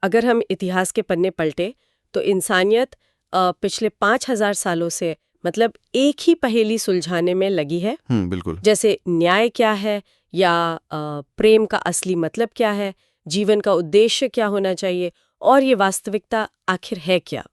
अगर हम इतिहास के पन्ने पलटे तो इंसानियत पिछले 5000 सालों से मतलब एक ही पहेली सुलझाने में लगी है। बिल्कुल। जैसे न्याय क्या है, या प्रेम का असली मतलब क्या है, जीवन का उद्देश्य क्या होना चाहिए, और ये वास्तविकता आखिर है क्या।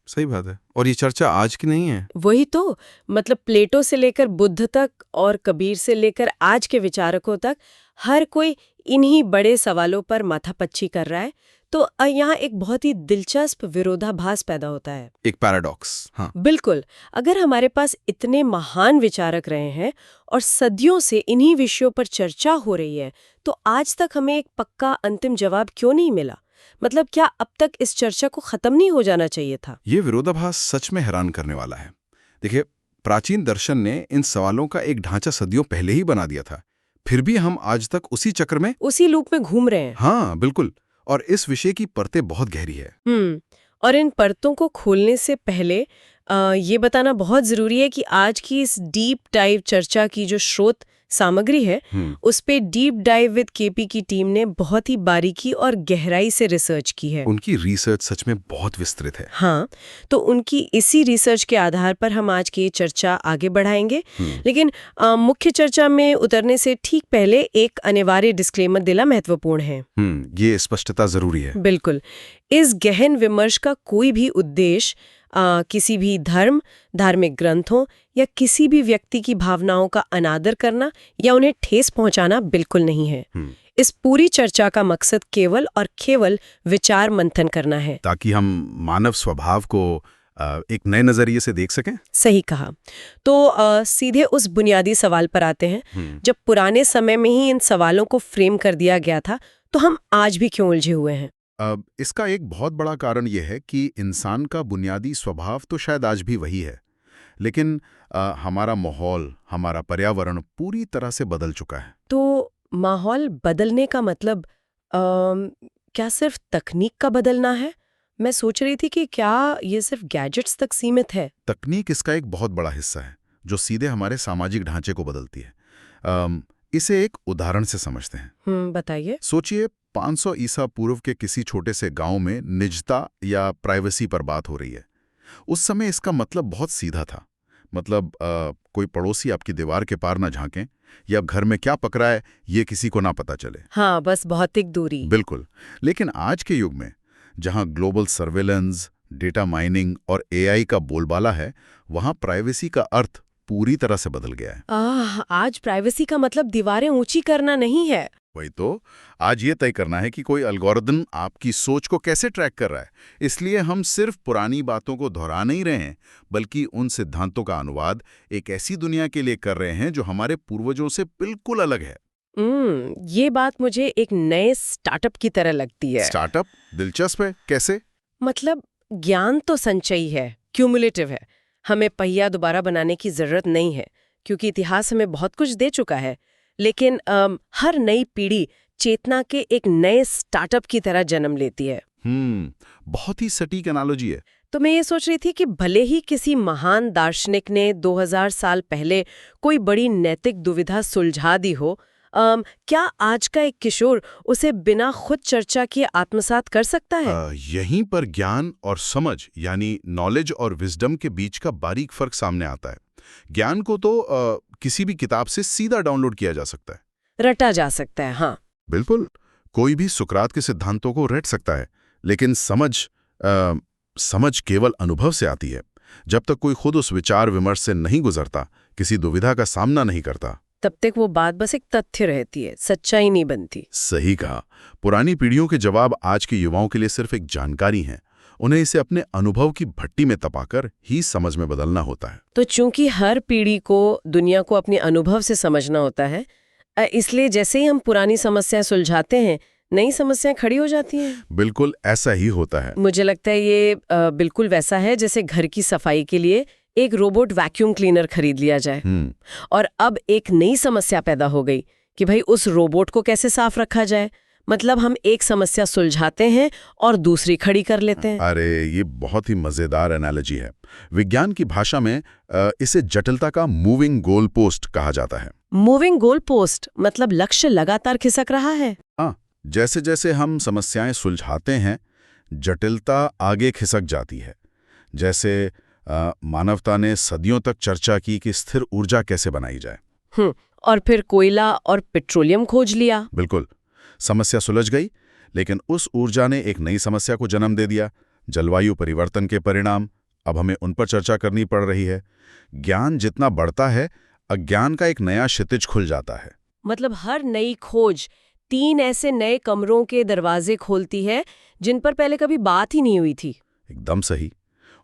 सही बात है। और ये चर्चा आज की नहीं है। वही तो, मतलब प्लेटो से लेकर बुद्ध तक और कबीर से लेकर आज के विचारकों तक हर कोई इन्हीं बड़े सवालों पर माथापच्ची कर रहा है। तो यहाँ एक बहुत ही दिलचस्प विरोधाभास पैदा होता है, एक पैराडॉक्स। हाँ बिल्कुल। अगर हमारे पास इतने महान विचारक रहे हैं और सदियों से इन्हीं विषयों पर चर्चा हो रही है, तो आज तक हमें एक पक्का अंतिम जवाब क्यों नहीं मिला? मतलब क्या अब तक इस चर्चा को खत्म नहीं हो जाना चाहिए था? ये विरोधाभास सच में हैरान करने वाला है। देखिए, प्राचीन दर्शन ने इन सवालों का एक ढांचा सदियों पहले ही बना दिया था, फिर भी हम आज तक उसी चक्र में, उसी लूप में घूम रहे हैं। हाँ बिल्कुल। और इस विषय की परतें बहुत गहरी है। और इन परतों को खोलने से पहले ये बताना बहुत जरूरी है कि आज की इस डीप डाइव चर्चा की जो स्रोत सामग्री है, उस पे डीप डाइव विद केपी की टीम ने बहुत ही बारीकी और गहराई से रिसर्च की है। उनकी रिसर्च सच में बहुत विस्तृत है। हाँ, तो उनकी इसी रिसर्च के आधार पर हम आज की चर्चा आगे बढ़ाएंगे। लेकिन मुख्य चर्चा में उतरने से ठीक पहले एक अनिवार्य डिस्क्लेमर देना महत्वपूर्ण है। ये स्पष्टता जरूरी है। बिल्कुल। इस गहन विमर्श का कोई भी उद्देश्य किसी भी धर्म, धार्मिक ग्रंथों या किसी भी व्यक्ति की भावनाओं का अनादर करना या उन्हें ठेस पहुंचाना बिल्कुल नहीं है। इस पूरी चर्चा का मकसद केवल और केवल विचार मंथन करना है, ताकि हम मानव स्वभाव को एक नए नजरिए से देख सकें। सही कहा। तो सीधे उस बुनियादी सवाल पर आते हैं। जब पुराने समय में ही इन सवालों को फ्रेम कर दिया गया था, तो हम आज भी क्यों उलझे हुए हैं? इसका एक बहुत बड़ा कारण यह है कि इंसान का बुनियादी स्वभाव तो शायद आज भी वही है, लेकिन हमारा माहौल, हमारा पर्यावरण पूरी तरह से बदल चुका है। तो माहौल बदलने का मतलब क्या सिर्फ तकनीक का बदलना है? मैं सोच रही थी कि क्या ये सिर्फ गैजेट्स तक सीमित है। तकनीक इसका एक बहुत बड़ा हिस्सा है, जो सीधे हमारे सामाजिक ढांचे को बदलती है। इसे एक उदाहरण से समझते हैं। बताइए। सोचिए, 500 ईसा पूर्व के किसी छोटे से गांव में निजता या प्राइवेसी पर बात हो रही है। उस समय इसका मतलब बहुत सीधा था। मतलब कोई पड़ोसी आपकी दीवार के पार ना झांकें, या घर में क्या पक रहा है ये किसी को ना पता चले। हाँ, बस भौतिक दूरी। बिल्कुल। लेकिन आज के युग में, जहां ग्लोबल सर्वेलेंस, डेटा माइनिंग और एआई का बोलबाला है, वहां प्राइवेसी का अर्थ पूरी तरह से बदल गया है। आज प्राइवेसी का मतलब दीवारें ऊंची करना नहीं है। वही तो, आज ये तय करना है कि कोई एल्गोरिदम आपकी सोच को कैसे ट्रैक कर रहा है। इसलिए हम सिर्फ पुरानी बातों को दोहरा नहीं रहे हैं, बल्कि उन सिद्धांतों का अनुवाद एक ऐसी दुनिया के लिए कर रहे हैं जो हमारे पूर्वजों से बिल्कुल अलग है। ये बात मुझे एक नए स्टार्टअप की तरह लगती है। स्टार्टअप? दिलचस्प है। कैसे? मतलब ज्ञान तो संचयी है, क्यूमुलेटिव है। हमें पहिया दोबारा बनाने की जरूरत नहीं है, क्योंकि इतिहास हमें बहुत कुछ दे चुका है। लेकिन हर नई पीढ़ी चेतना के एक नए स्टार्टअप की तरह जन्म लेती है। बहुत ही सटीक एनालॉजी है। तो मैं ये सोच रही थी कि भले ही किसी महान दार्शनिक ने 2000 साल पहले कोई बड़ी नैतिक दुविधा सुलझा दी हो, क्या आज का एक किशोर उसे बिना खुद चर्चा किए आत्मसात कर सकता है? यहीं पर ज्ञान और समझ, यानी नॉलेज और विजडम के बीच का बारीक फर्क सामने आता है। ज्ञान को तो किसी भी किताब से सीधा डाउनलोड किया जा सकता है, रटा जा सकता है। हाँ बिल्कुल, कोई भी सुकरात के सिद्धांतों को रट सकता है, लेकिन समझ केवल अनुभव से आती है। जब तक कोई खुद उस विचार विमर्श से नहीं गुजरता, किसी दुविधा का सामना नहीं करता, तब तक वो बात बस एक तथ्य रहती है, सच्चाई नहीं बनती। सही कहा। पुरानी पीढ़ियों के जवाब आज के युवाओं के लिए सिर्फ एक जानकारी हैं। उन्हें इसे अपने अनुभव की भट्टी में तपाकर ही समझ में बदलना होता है। तो चूंकि हर पीढ़ी को दुनिया को अपने अनुभव से समझना होता है, इसलिए जैसे ही हम पुरानी समस्याएं सुलझाते हैं, नई समस्याएं खड़ी हो जाती हैं। बिल्कुल ऐसा ही होता है। मुझे लगता है ये बिल्कुल वैसा है जैसे घर की सफाई के लिए एक रोबोट वैक्यूम क्लीनर खरीद लिया जाए, और अब एक नई समस्या पैदा हो गई कि भाई उस रोबोट को कैसे साफ रखा जाए। मतलब हम एक समस्या सुलझाते हैं और दूसरी खड़ी कर लेते हैं। अरे, ये बहुत ही मजेदार एनालॉजी है। विज्ञान की भाषा में इसे जटिलता का मूविंग गोल पोस्ट कहा जाता है। मूविंग गोल पोस्ट मतलब लक्ष्य लगातार खिसक रहा है। हाँ, जैसे जैसे हम समस्याएं सुलझाते हैं, जटिलता आगे खिसक जाती है। जैसे मानवता ने सदियों तक चर्चा की कि स्थिर ऊर्जा कैसे बनाई जाए। और फिर कोयला और पेट्रोलियम खोज लिया। बिल्कुल, समस्या सुलझ गई, लेकिन उस ऊर्जा ने एक नई समस्या को जन्म दे दिया, जलवायु परिवर्तन के परिणाम। अब हमें उन पर चर्चा करनी पड़ रही है। ज्ञान जितना बढ़ता है, अज्ञान का एक नया क्षितिज खुल जाता है। मतलब हर नई खोज 3 ऐसे नए कमरों के दरवाजे खोलती है जिन पर पहले कभी बात ही नहीं हुई थी। एकदम सही।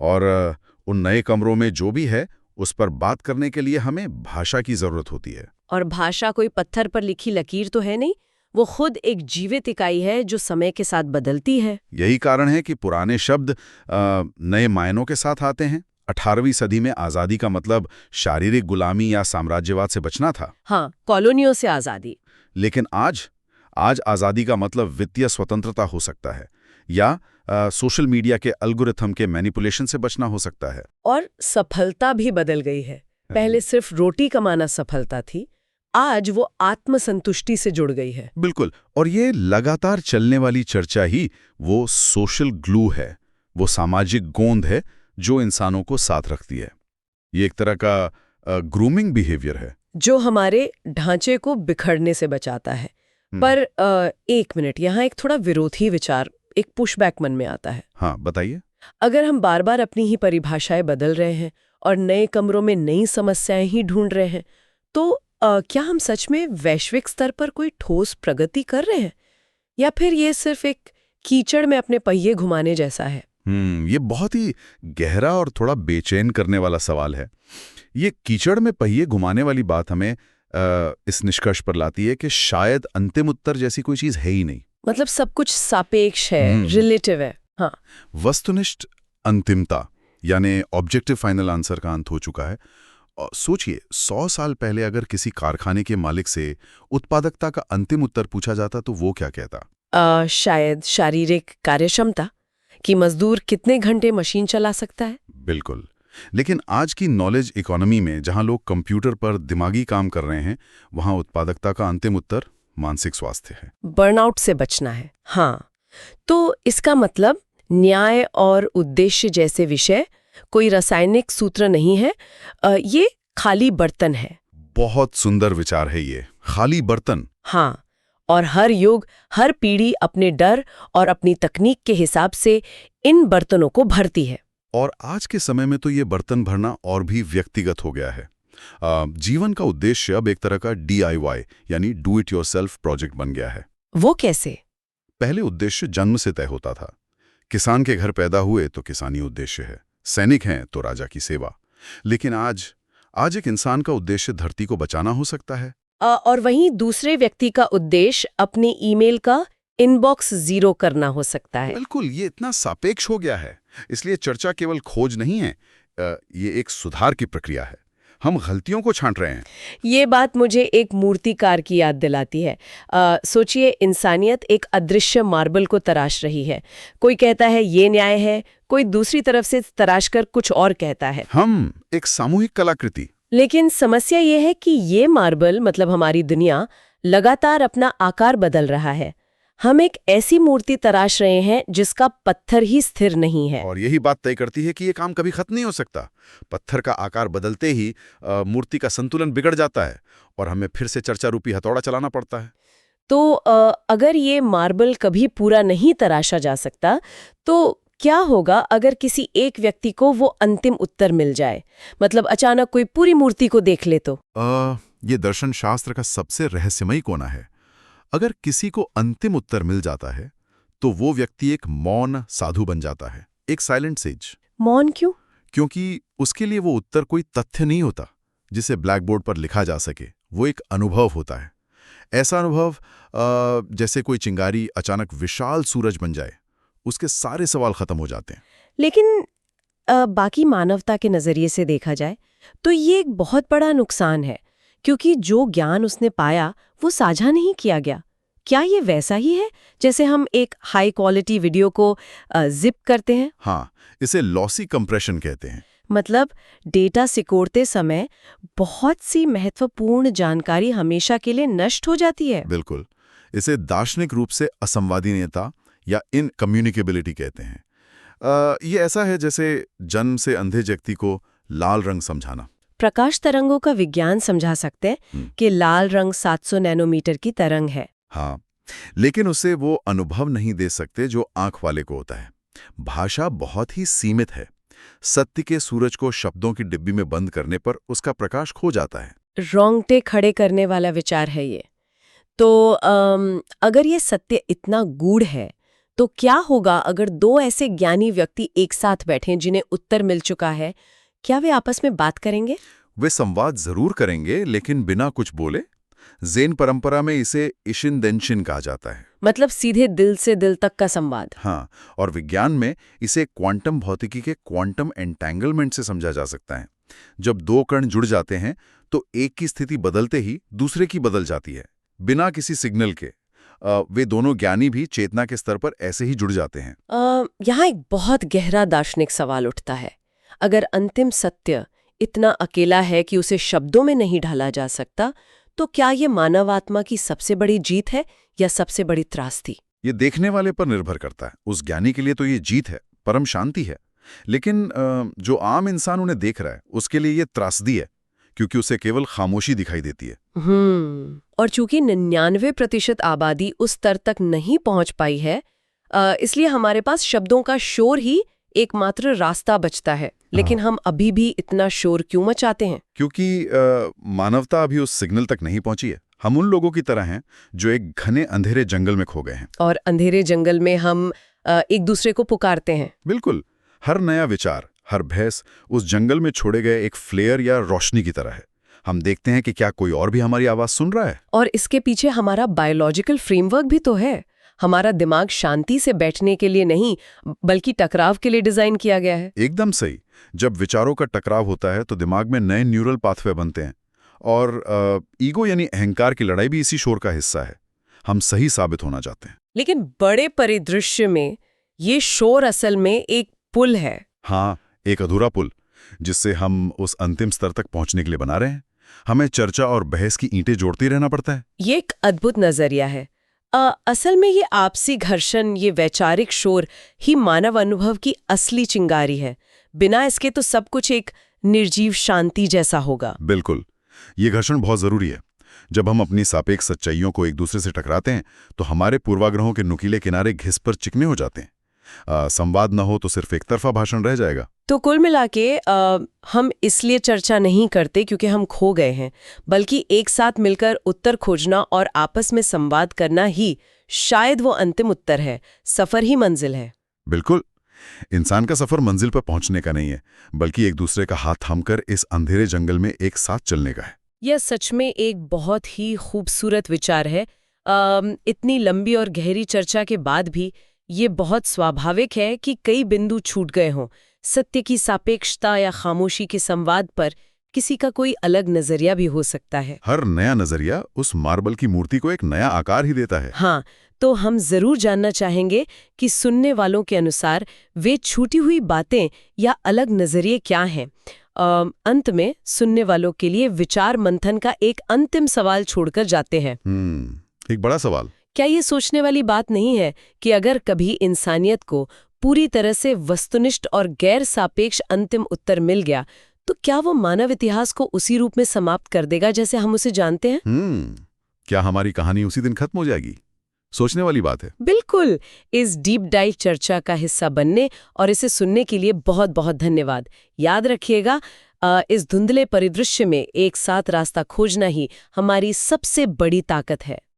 और उन नए कमरों में जो भी है, उस पर बात करने के लिए हमें भाषा की जरूरत होती है। और भाषा कोई पत्थर पर लिखी लकीर तो है नहीं, वो खुद एक जीवित इकाई है जो समय के साथ बदलती है। यही कारण है कि पुराने शब्द नए मायनों के साथ आते हैं। 18वीं सदी में आज़ादी का मतलब शारीरिक गुलामी या साम्राज्यवाद से बचना था। हाँ, कॉलोनियों से आज़ादी। लेकिन आज आज़ादी का मतलब वित्तीय स्वतंत्रता हो सकता है, या सोशल मीडिया के एल्गोरिथम के मैनिपुलेशन से बचना हो सकता है। और सफलता भी बदल गई है। पहले सिर्फ रोटी कमाना सफलता थी, आज वो आत्मसंतुष्टि से जुड़ गई है। बिल्कुल, और ये लगातार चलने वाली चर्चा ही वो सोशल ग्लू है, वो सामाजिक गोंद है जो इंसानों को साथ रखती है। ये एक तरह का ग्रूमिंग बिहेवियर है जो हमारे ढांचे को बिखरने से बचाता है। पर एक मिनट, यहाँ एक थोड़ा विरोधी विचार, एक पुशबैक मन में आता है। हाँ, बताइए। अगर हम बार बार अपनी ही परिभाषाएं बदल रहे हैं और नए कमरों में नई समस्याएं ही ढूंढ रहे हैं, तो क्या हम सच में वैश्विक स्तर पर कोई ठोस प्रगति कर रहे हैं, या फिर ये सिर्फ एक कीचड़ में अपने पहिए घुमाने जैसा है? ये बहुत ही गहरा और थोड़ा बेचैन करने वाला सवाल है। ये कीचड़ में पहिए घुमाने वाली बात हमें इस निष्कर्ष पर लाती है कि शायद अंतिम उत्तर जैसी कोई चीज है ही नहीं। मतलब सब कुछ सापेक्ष है, रिलेटिव है। हाँ, वस्तुनिष्ठ अंतिमता यानी ऑब्जेक्टिव फाइनल आंसर का अंत हो चुका है। सोचिए, 100 साल पहले अगर किसी कारखाने के मालिक से उत्पादकता का अंतिम उत्तर पूछा जाता तो वो क्या कहता? शायद शारीरिक कार्यक्षमता, कि मजदूर कितने घंटे मशीन चला सकता है। बिल्कुल, लेकिन आज की नॉलेज इकोनॉमी में जहां लोग कंप्यूटर पर दिमागी काम कर रहे हैं, वहां उत्पादकता का अंतिम उत्तर मानसिक स्वास्थ्य है। बर्नआउट से बचना है। हाँ, तो इसका मतलब न्याय और उद्देश्य जैसे विषय कोई रासायनिक सूत्र नहीं है, ये खाली बर्तन है। बहुत सुंदर विचार है ये, खाली बर्तन। हाँ, और हर युग, हर पीढ़ी अपने डर और अपनी तकनीक के हिसाब से इन बर्तनों को भरती है। और आज के समय में तो ये बर्तन भरना और भी व्यक्तिगत हो गया है। जीवन का उद्देश्य अब एक तरह का DIY यानी डू इट योरसेल्फ प्रोजेक्ट बन गया है। वो कैसे? पहले उद्देश्य जन्म से तय होता था। किसान के घर पैदा हुए तो किसानी उद्देश्य है, सैनिक हैं तो राजा की सेवा। लेकिन आज एक इंसान का उद्देश्य धरती को बचाना हो सकता है। और वहीं दूसरे व्यक्ति का उद्देश्य अपने ईमेल का इनबॉक्स 0 करना हो सकता है। बिल्कुल, ये इतना सापेक्ष हो गया है। इसलिए चर्चा केवल खोज नहीं है, ये एक सुधार की प्रक्रिया है। हम गलतियों को छांट रहे हैं। ये बात मुझे एक मूर्तिकार की याद दिलाती है। सोचिए, इंसानियत एक अदृश्य मार्बल को तराश रही है। कोई कहता है ये न्याय है, कोई दूसरी तरफ से तराश कर कुछ और कहता है। हम एक सामूहिक कलाकृति। लेकिन समस्या ये है कि ये मार्बल, मतलब हमारी दुनिया, लगातार अपना आकार बदल रहा है। हम एक ऐसी मूर्ति तराश रहे हैं जिसका पत्थर ही स्थिर नहीं है। और यही बात तय करती है कि ये काम कभी खत्म नहीं हो सकता। पत्थर का आकार बदलते ही मूर्ति का संतुलन बिगड़ जाता है और हमें फिर से चर्चा रूपी हथौड़ा चलाना पड़ता है। तो अगर ये मार्बल कभी पूरा नहीं तराशा जा सकता, तो क्या होगा अगर किसी एक व्यक्ति को वो अंतिम उत्तर मिल जाए? मतलब अचानक कोई पूरी मूर्ति को देख ले तो? ये दर्शन शास्त्र का सबसे रहस्यमयी कोना है। अगर किसी को अंतिम उत्तर मिल जाता है तो वो व्यक्ति एक मौन साधु बन जाता है, एक साइलेंट सेज। मौन क्यों? क्योंकि उसके लिए वो उत्तर कोई तथ्य नहीं होता जिसे ब्लैक बोर्ड पर लिखा जा सके। वो एक अनुभव होता है। ऐसा अनुभव जैसे कोई चिंगारी अचानक विशाल सूरज बन जाए, उसके सारे सवाल खत्म हो जाते हैं। लेकिन बाकी मानवता के नजरिए से देखा जाए तो ये एक बहुत बड़ा नुकसान है, क्योंकि जो ज्ञान उसने पाया वो साझा नहीं किया गया। क्या ये वैसा ही है जैसे हम एक हाई क्वालिटी वीडियो को जिप करते हैं? हाँ, इसे लॉसी कंप्रेशन कहते हैं। मतलब डेटा सिकोड़ते समय बहुत सी महत्वपूर्ण जानकारी हमेशा के लिए नष्ट हो जाती है। बिल्कुल, इसे दार्शनिक रूप से असंवादनीयता या इनकम्युनिकेबिलिटी कहते हैं। ये ऐसा है जैसे जन्म से अंधे व्यक्ति को लाल रंग समझाना। प्रकाश तरंगों का विज्ञान समझा सकते हैं कि लाल रंग 700 नैनोमीटर की तरंग है। हाँ, लेकिन उसे वो अनुभव नहीं दे सकते जो आंख वाले को होता है। भाषा बहुत ही सीमित है। सत्य के सूरज को शब्दों की डिब्बी में बंद करने पर उसका प्रकाश खो जाता है। रोंगटे खड़े करने वाला विचार है ये। तो अगर ये सत्य इतना गूढ़ है तो क्या होगा अगर दो ऐसे ज्ञानी व्यक्ति एक साथ बैठें जिन्हें उत्तर मिल चुका है? क्या वे आपस में बात करेंगे? वे संवाद जरूर करेंगे, लेकिन बिना कुछ बोले। ज़ेन परंपरा में इसे इशिन देनशिन कहा जाता है। मतलब सीधे दिल से दिल तक का संवाद। हाँ, और विज्ञान में इसे क्वांटम भौतिकी के क्वांटम एंटेंगलमेंट से समझा जा सकता है। जब दो कण जुड़ जाते हैं तो एक की स्थिति बदलते ही दूसरे की बदल जाती है, बिना किसी सिग्नल के। वे दोनों ज्ञानी भी चेतना के स्तर पर ऐसे ही जुड़ जाते हैं। यहाँ एक बहुत गहरा दार्शनिक सवाल उठता है। अगर अंतिम सत्य इतना अकेला है कि उसे शब्दों में नहीं ढाला जा सकता, तो क्या ये मानव आत्मा की सबसे बड़ी जीत है या सबसे बड़ी त्रासदी? ये देखने वाले पर निर्भर करता है। उस ज्ञानी के लिए तो ये जीत है, परम शांति है। लेकिन जो आम इंसान उन्हें देख रहा है, उसके लिए ये त्रासदी है, क्योंकि उसे केवल खामोशी दिखाई देती है। और चूंकि 99% आबादी उस स्तर तक नहीं पहुंच पाई है, इसलिए हमारे पास शब्दों का शोर ही एकमात्र रास्ता बचता है। लेकिन हम अभी भी इतना शोर क्यों मचाते हैं? क्योंकि मानवता अभी उस सिग्नल तक नहीं पहुंची है। हम उन लोगों की तरह हैं जो एक घने अंधेरे जंगल में खो गए हैं। और अंधेरे जंगल में हम एक दूसरे को पुकारते हैं। बिल्कुल। हर नया विचार, हर बहस उस जंगल में छोड़े गए एक फ्लेयर या रोशनी की तरह है। हम देखते हैं कि क्या कोई और भी हमारी आवाज सुन रहा है। और इसके पीछे हमारा बायोलॉजिकल फ्रेमवर्क भी तो है। हमारा दिमाग शांति से बैठने के लिए नहीं, बल्कि टकराव के लिए डिजाइन किया गया है। एकदम सही। जब विचारों का टकराव होता है तो दिमाग में नए न्यूरल पाथवे बनते हैं, और ईगो यानी अहंकार की लड़ाई भी इसी शोर का हिस्सा है। हम सही साबित होना चाहते हैं। लेकिन बड़े परिदृश्य में ये शोर असल में एक पुल है। हाँ, एक अधूरा पुल, जिससे हम उस अंतिम स्तर तक पहुंचने के लिए बना रहे हैं। हमें चर्चा और बहस की ईंटें जोड़ती रहना पड़ता है। ये एक अद्भुत नजरिया है। असल में ये आपसी घर्षण, ये वैचारिक शोर ही मानव अनुभव की असली चिंगारी है। बिना इसके तो सब कुछ एक निर्जीव शांति जैसा होगा। बिल्कुल, ये घर्षण बहुत जरूरी है। जब हम अपनी सापेक्ष सच्चाइयों को एक दूसरे से टकराते हैं तो हमारे पूर्वाग्रहों के नुकीले किनारे घिस पर चिकने हो जाते हैं। संवाद न हो तो सिर्फ एक तरफा भाषण रह जाएगा। तो कुल मिला के हम इसलिए चर्चा नहीं करते क्योंकि हम खो गए हैं, बल्कि एक साथ मिलकर उत्तर खोजना और आपस में संवाद करना ही शायद वो अंतिम उत्तर है, सफर ही मंजिल है। बिल्कुल। इंसान का सफर मंजिल पर पहुंचने का नहीं है, बल्कि एक दूसरे का हाथ थामकर इस अंधेरे जंगल में एक साथ चलने का है। यह सच में एक बहुत ही खूबसूरत विचार है। इतनी लंबी और गहरी चर्चा के बाद भी ये बहुत स्वाभाविक है कि कई बिंदु छूट गए हों। सत्य की सापेक्षता या खामोशी के संवाद पर किसी का कोई अलग नजरिया भी हो सकता है। हर नया नजरिया उस मार्बल की मूर्ति को एक नया आकार ही देता है। हाँ, तो हम जरूर जानना चाहेंगे कि सुनने वालों के अनुसार वे छूटी हुई बातें या अलग नजरिए क्या हैं। अंत में सुनने वालों के लिए विचार मंथन का एक अंतिम सवाल छोड़कर जाते हैं। एक बड़ा सवाल। क्या ये सोचने वाली बात नहीं है कि अगर कभी इंसानियत को पूरी तरह से वस्तुनिष्ठ और गैर सापेक्ष अंतिम उत्तर मिल गया, तो क्या वो मानव इतिहास को उसी रूप में समाप्त कर देगा जैसे हम उसे जानते हैं? क्या हमारी कहानी उसी दिन खत्म हो जाएगी? सोचने वाली बात है। बिल्कुल। इस डीप डाइव चर्चा का हिस्सा बनने और इसे सुनने के लिए बहुत बहुत धन्यवाद। याद रखिएगा, इस धुंधले परिदृश्य में एक साथ रास्ता खोजना ही हमारी सबसे बड़ी ताकत है।